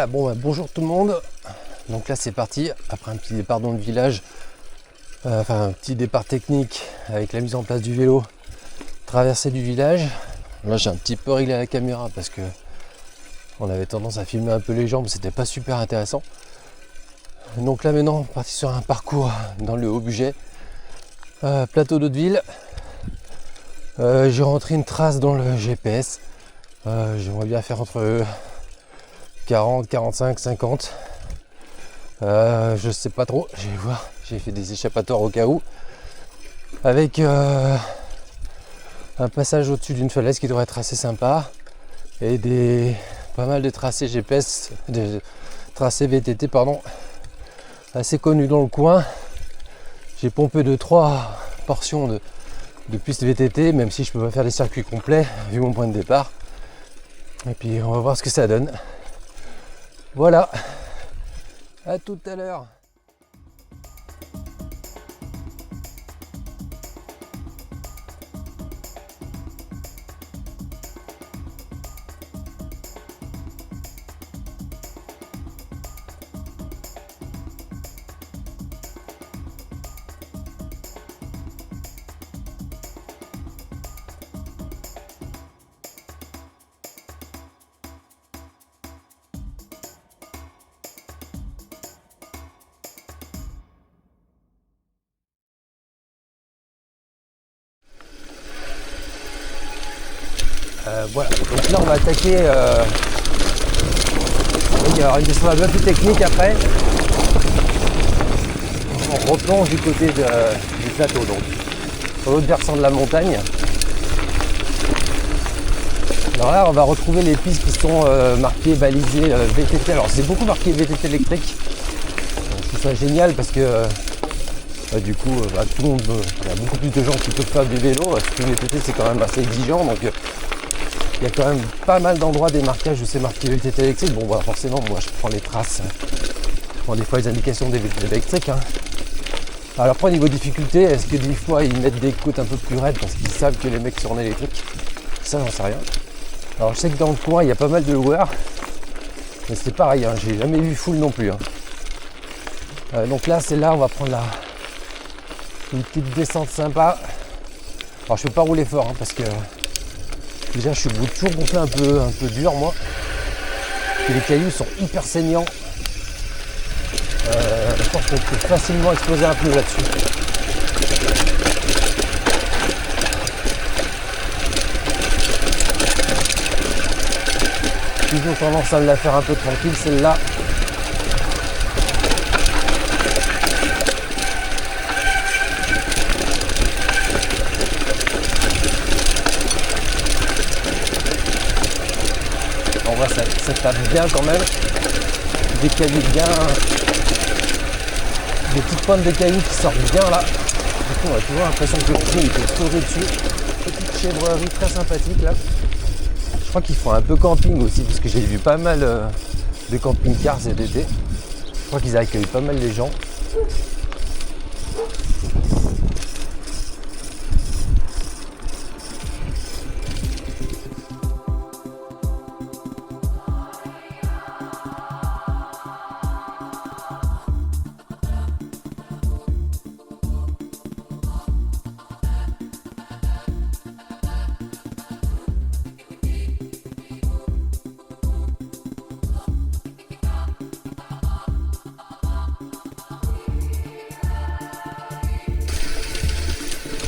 Voilà, bon, bonjour tout le monde. Donc là c'est parti, après un petit départ dans le village, un petit départ technique avec la mise en place du vélo, traversée du village. Là j'ai un petit peu réglé la caméra parce que on avait tendance à filmer un peu les jambes, c'était pas super intéressant. Donc là maintenant on est parti sur un parcours dans le Haut-Bugey, plateau d'Hauteville. J'ai rentré une trace dans le GPS. J'aimerais bien faire entre 40, 45, 50. Je sais pas trop, je vais voir. J'ai fait des échappatoires au cas où. Avec un passage au-dessus d'une falaise qui devrait être assez sympa. Et pas mal de tracés GPS, de tracés VTT, pardon, assez connus dans le coin. J'ai pompé de 3 portions de pistes VTT, même si je peux pas faire des circuits complets, vu mon point de départ. Et puis on va voir ce que ça donne. Voilà, à tout à l'heure. Voilà, donc là on va attaquer. Il y aura une descente un peu plus technique après. On replonge du côté du plateau, donc sur l'autre versant de la montagne. Alors là on va retrouver les pistes qui sont marquées, balisées VTT. Alors c'est beaucoup marqué VTT électrique. Je trouve ça génial parce que du coup tout le monde, il y a beaucoup plus de gens qui peuvent faire du vélo. Parce que le VTT c'est quand même assez exigeant, donc il y a quand même pas mal d'endroits des marquages où c'est marqué VTT électrique. Bon voilà, forcément moi je prends les traces, je prends des fois les indications des VTT électriques. Alors après au niveau difficulté, est-ce que des fois ils mettent des côtes un peu plus raides parce qu'ils savent que les mecs sont en électrique? Ça j'en sais rien. Alors je sais que dans le coin il y a pas mal de loueurs, mais c'est pareil, j'ai jamais vu full non plus. Donc là c'est là on va prendre une petite descente sympa. Alors je vais pas rouler fort parce que déjà je suis toujours gonflé un peu dur moi. Et les cailloux sont hyper saignants. Je pense qu'on peut facilement exploser un pneu là-dessus. Toujours tendance à me la faire un peu tranquille celle-là. On voit ça tape bien quand même. Des cailloux bien. Des petites pointes de cailloux qui sortent bien là. Du coup on a toujours l'impression que le pneu il peut sauter dessus. Petite chèvrerie très sympathique là. Je crois qu'ils font un peu camping aussi parce que j'ai vu pas mal de camping-cars cet été. Je crois qu'ils accueillent pas mal les gens.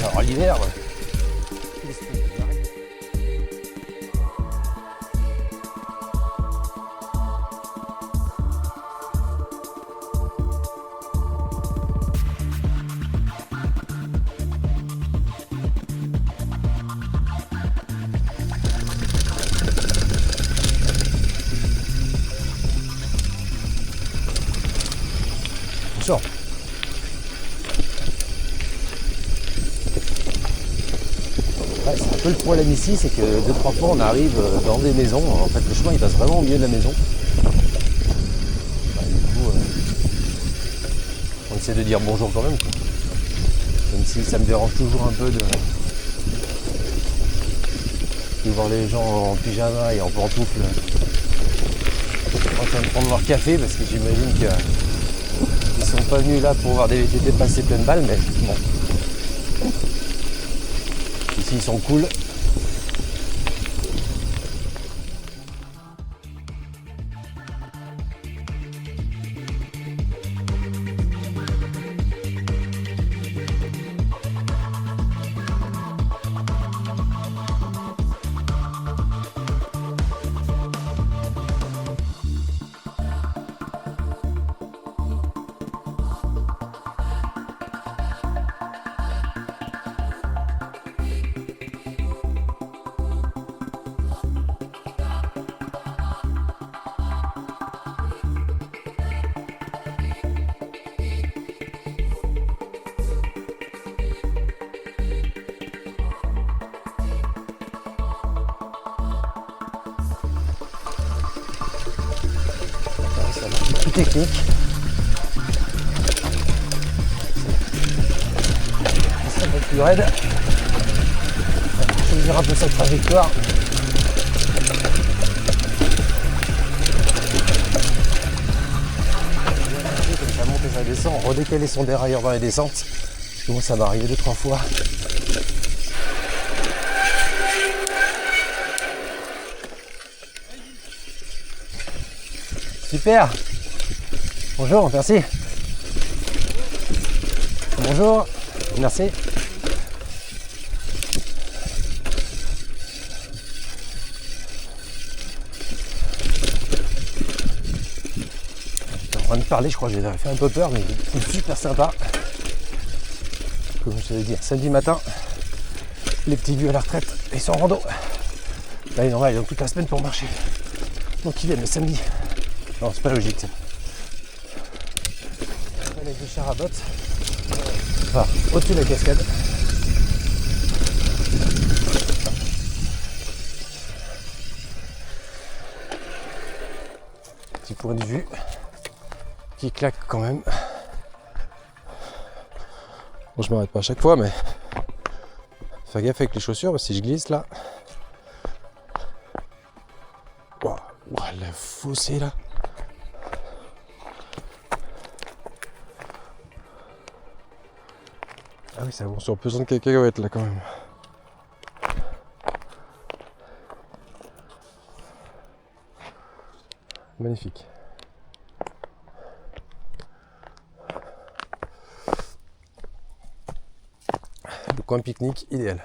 Alors l'hiver, attention. Ouais, c'est un peu le problème ici, c'est que 2-3 fois on arrive dans des maisons. En fait le chemin il passe vraiment au milieu de la maison. Du coup on essaie de dire bonjour quand même, quoi. Même si ça me dérange toujours un peu de voir les gens en pyjama et en pantoufles en train de prendre leur café parce que j'imagine qu'ils sont pas venus là pour voir des VTT passer plein de balles, mais bon. Ici ils sont cool. Plus technique. C'est un peu plus raide. Je vais dire un peu cette trajectoire. Comme ça monte et ça descend, redécaler son dérailleur dans les descentes. Parce que moi ça m'est arrivé 2-3 fois. Super. Bonjour, merci. Bonjour, merci. J'étais en train de parler, je crois que j'avais fait un peu peur, mais c'est super sympa. Comme je te l'ai dit, samedi matin, les petits vieux à la retraite, ils sont en rando. Là, il est normal, ils ont toute la semaine pour marcher. Donc ils viennent le samedi. Non, c'est pas logique ça. Avec des chars à bottes. Enfin, au-dessus de la cascade. Petit point de vue qui claque quand même. Bon, je m'arrête pas à chaque fois, mais fais gaffe avec les chaussures parce que si je glisse là. Waouh, la fossée là. Ah oui, ça avance sur pesant de cacahuètes là quand même. Magnifique. Le coin pique-nique idéal.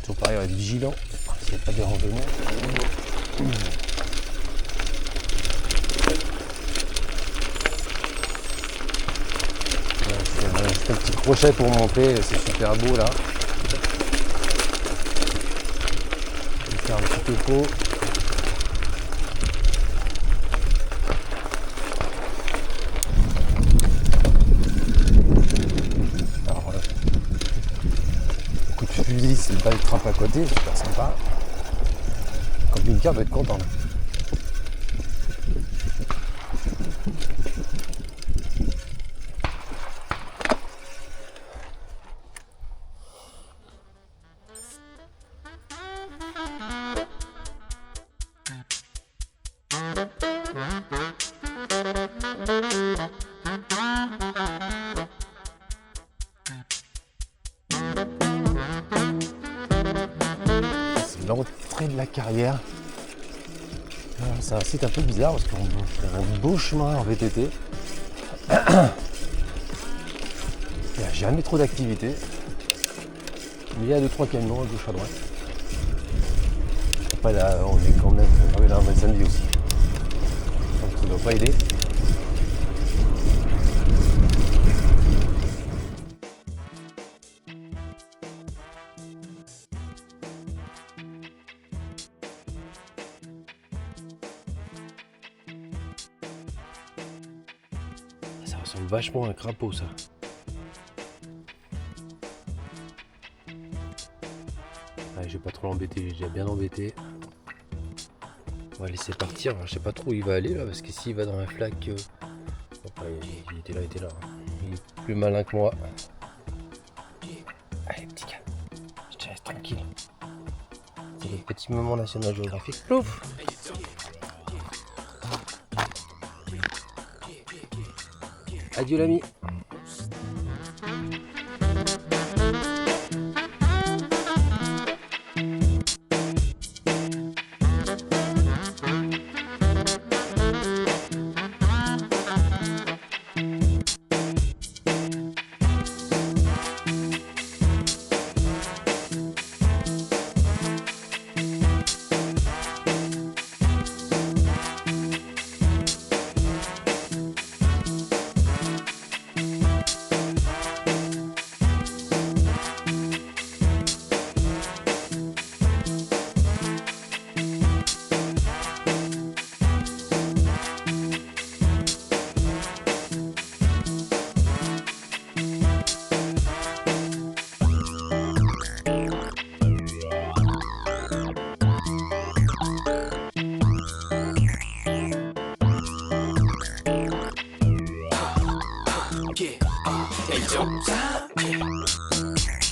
Toujours pareil, on va être vigilant s'il n'y a pas des randonnées. C'est un petit crochet pour monter, c'est super beau là. Je vais faire un petit topo. Alors, coup de fusil, c'est pas le trappe à côté, c'est super sympa. Le camping-car doit être content là. C'est l'entrée de la carrière. C'est un site un peu bizarre parce qu'on fait un beau chemin en VTT. Il n'y a jamais trop d'activité. Mais il y a 2-3 camions à gauche à droite. Après là, on est quand même. Ah oui, là on est samedi aussi. Donc ça ne doit pas aider. Ça ressemble vachement à un crapaud ça. Ouais, je vais pas trop l'embêter, j'ai déjà bien embêté. On va laisser partir. Je sais pas trop où il va aller là, parce que s'il va dans la flaque, après, il était là. Il est plus malin que moi. Allez, petit gars, je te laisse tranquille. C'est le petit moment National Geographic. Plouf. Adieu l'ami. yeah, hey, yo, yeah.